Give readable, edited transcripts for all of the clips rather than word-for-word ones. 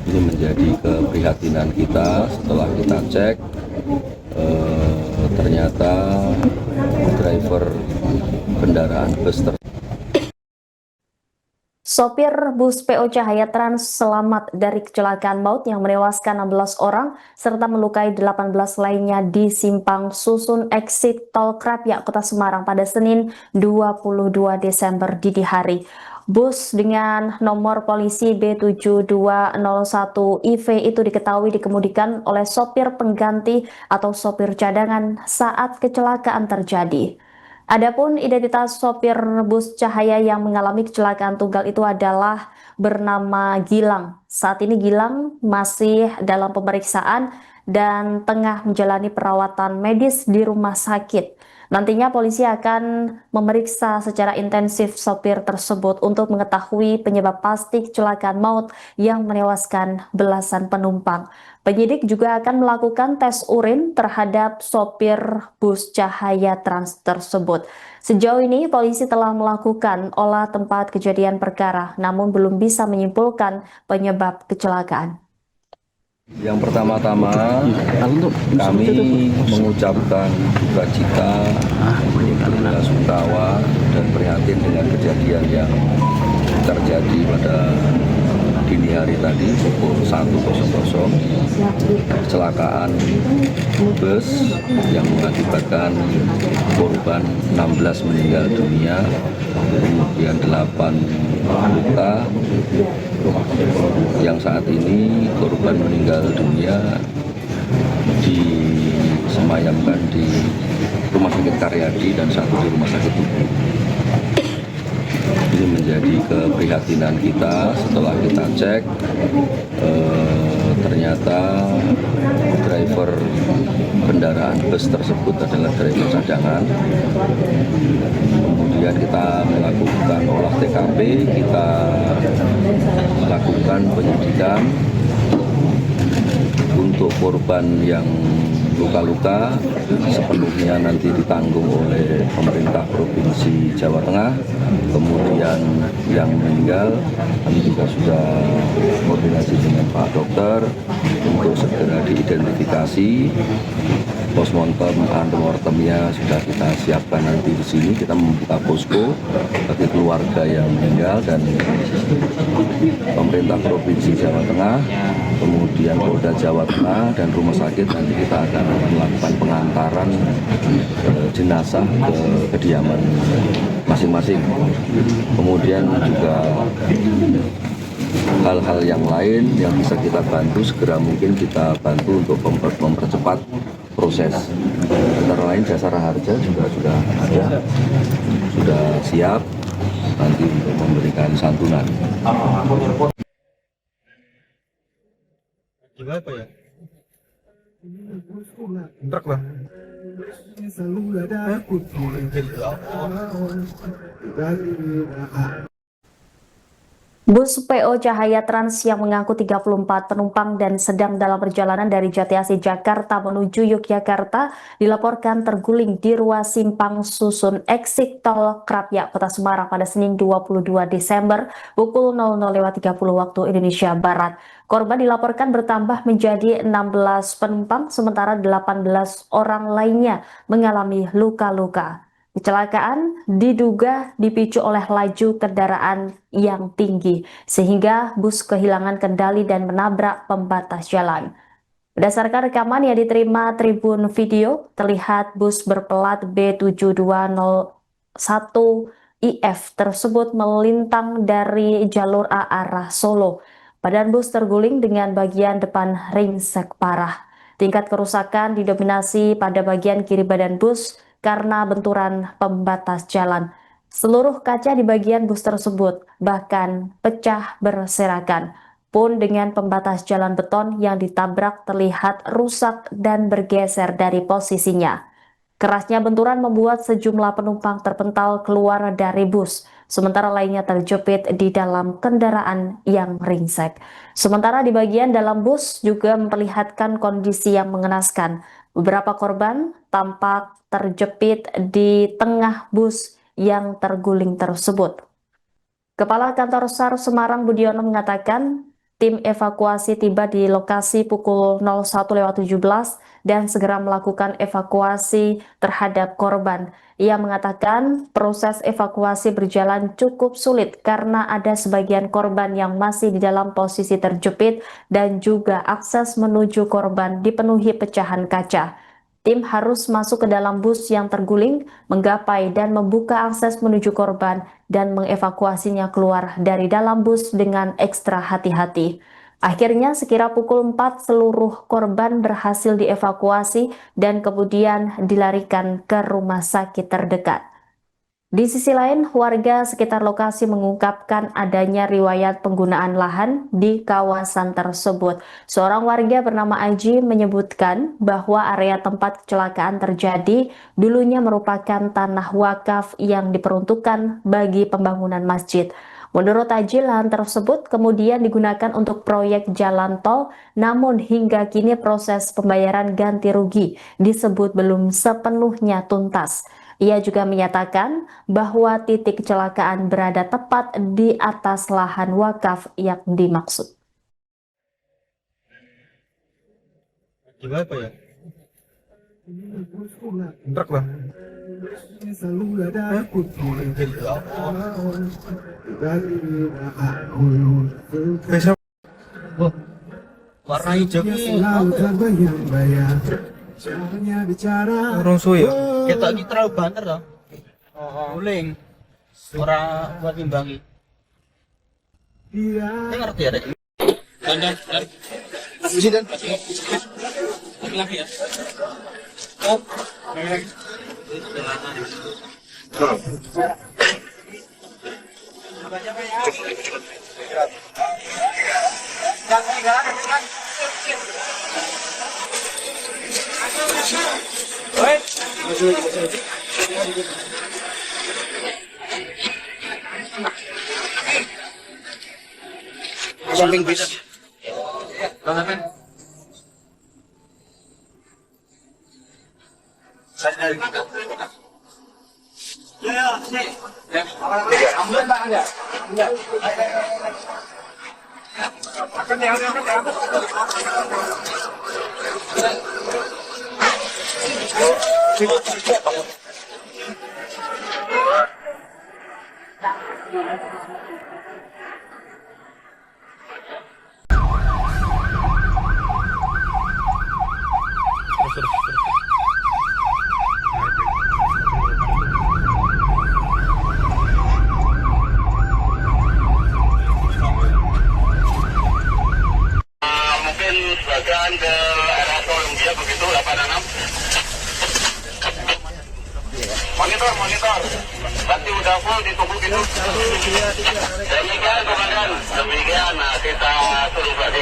Ini menjadi keprihatinan kita setelah kita cek, ternyata driver kendaraan bus Sopir bus PO Cahaya Trans selamat dari kecelakaan maut yang menewaskan 16 orang serta melukai 18 lainnya di Simpang Susun exit Tol Krapyak, Kota Semarang pada Senin 22 Desember dini hari. Bus dengan nomor polisi B7201IV itu diketahui dikemudikan oleh sopir pengganti atau sopir cadangan saat kecelakaan terjadi. Adapun identitas sopir bus Cahaya yang mengalami kecelakaan tunggal itu adalah bernama Gilang. Saat ini Gilang masih dalam pemeriksaan dan tengah menjalani perawatan medis di rumah sakit. Nantinya polisi akan memeriksa secara intensif sopir tersebut untuk mengetahui penyebab pasti kecelakaan maut yang menewaskan belasan penumpang. Penyidik juga akan melakukan tes urin terhadap sopir bus Cahaya Trans tersebut. Sejauh ini polisi telah melakukan olah tempat kejadian perkara, namun belum bisa menyimpulkan penyebab kecelakaan. Yang pertama-tama kami mengucapkan duka cita, bela sungkawa dan prihatin dengan kejadian yang terjadi pada dini hari tadi pukul 1.00, kecelakaan bus yang mengakibatkan korban 16 meninggal dunia, kemudian 8 luka. Yang saat ini korban meninggal dunia disemayamkan di Rumah Sakit Karyadi dan satu di Rumah Sakit Tubuh. Ini menjadi keprihatinan kita setelah kita cek, ternyata driver kendaraan bus tersebut adalah driver cadangan. Kemudian kita melakukan olah TKP, kita melakukan penyidikan untuk korban yang luka-luka sepenuhnya nanti ditanggung oleh pemerintah Provinsi Jawa Tengah. Kemudian yang meninggal kami juga sudah koordinasi dengan Pak Dokter untuk segera diidentifikasi. Postmortem, antemortemnya sudah kita siapkan nanti di sini. Kita membuka posko bagi keluarga yang meninggal dan pemerintah Provinsi Jawa Tengah, kemudian Polda Jawa Tengah dan rumah sakit nanti kita akan melakukan pengantaran jenazah ke kediaman masing-masing. Kemudian juga hal-hal yang lain yang bisa kita bantu segera mungkin kita bantu untuk mempercepat proses. Antara lain jasara harja juga sudah ada, sudah siap nanti untuk memberikan santunan. Gimana Pak ya? Truk lah. Bus PO Cahaya Trans yang mengangkut 34 penumpang dan sedang dalam perjalanan dari Jatiasih, Jakarta menuju Yogyakarta dilaporkan terguling di ruas Simpang Susun exit Tol Krapyak, Kota Semarang pada Senin 22 Desember pukul 00.30 waktu Indonesia Barat. Korban dilaporkan bertambah menjadi 16 penumpang, sementara 18 orang lainnya mengalami luka-luka. Kecelakaan diduga dipicu oleh laju kendaraan yang tinggi, sehingga bus kehilangan kendali dan menabrak pembatas jalan. Berdasarkan rekaman yang diterima Tribun Video, terlihat bus berplat B7201IF tersebut melintang dari jalur A arah Solo. Badan bus terguling dengan bagian depan ringsek parah. Tingkat kerusakan didominasi pada bagian kiri badan bus karena benturan pembatas jalan. Seluruh kaca di bagian bus tersebut bahkan pecah berserakan. Pun dengan pembatas jalan beton yang ditabrak terlihat rusak dan bergeser dari posisinya. Kerasnya benturan membuat sejumlah penumpang terpental keluar dari bus, sementara lainnya terjepit di dalam kendaraan yang ringsek. Sementara di bagian dalam bus juga memperlihatkan kondisi yang mengenaskan. Beberapa korban tampak terjepit di tengah bus yang terguling tersebut. Kepala Kantor SAR Semarang Budiono mengatakan, Tim evakuasi tiba di lokasi pukul 01.17 dan segera melakukan evakuasi terhadap korban. Ia mengatakan proses evakuasi berjalan cukup sulit karena ada sebagian korban yang masih di dalam posisi terjepit dan juga akses menuju korban dipenuhi pecahan kaca. Tim harus masuk ke dalam bus yang terguling, menggapai dan membuka akses menuju korban dan mengevakuasinya keluar dari dalam bus dengan ekstra hati-hati. Akhirnya sekira pukul 4 seluruh korban berhasil dievakuasi dan kemudian dilarikan ke rumah sakit terdekat. Di sisi lain, warga sekitar lokasi mengungkapkan adanya riwayat penggunaan lahan di kawasan tersebut. Seorang warga bernama Aji menyebutkan bahwa area tempat kecelakaan terjadi dulunya merupakan tanah wakaf yang diperuntukkan bagi pembangunan masjid. Menurut Aji, lahan tersebut kemudian digunakan untuk proyek jalan tol, namun hingga kini proses pembayaran ganti rugi disebut belum sepenuhnya tuntas. Ia juga menyatakan bahwa titik kecelakaan berada tepat di atas lahan wakaf yang dimaksud. Gimana Pak ya? Truk Bang. Besok. Wah. Warna hijau ini orang suyo. Kita ini terlalu banter toh. Guling. Ora buat imbangi. Saya ngerti ada. Dan. Presiden. Lagi ya. Oh. Samping bis. Sebagian ke arah Columbia begitu 86. Monitor. Berarti udah full ditunggu gitu. Demikian komandan. Demikian kita suruh berarti.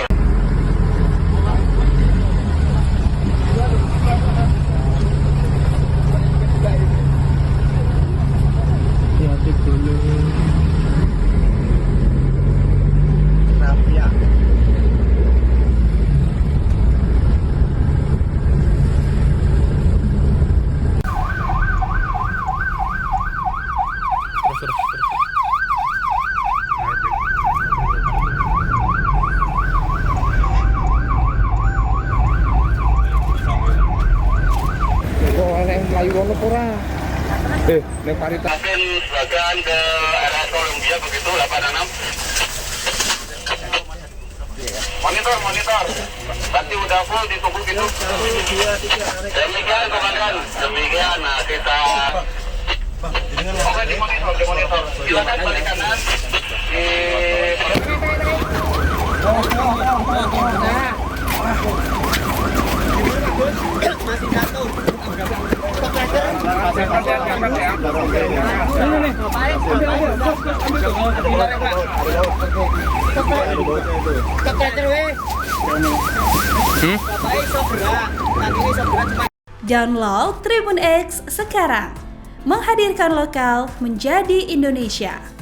Mungkin sebagian ke arah Columbia begitu 86. Monitor. Berarti udah full ditunggu gitu. Demikian komandan. Demikian kita. Oke di monitor. Silakan balik kanan. Masih jatuh. Download Tribun X sekarang, menghadirkan lokal menjadi Indonesia.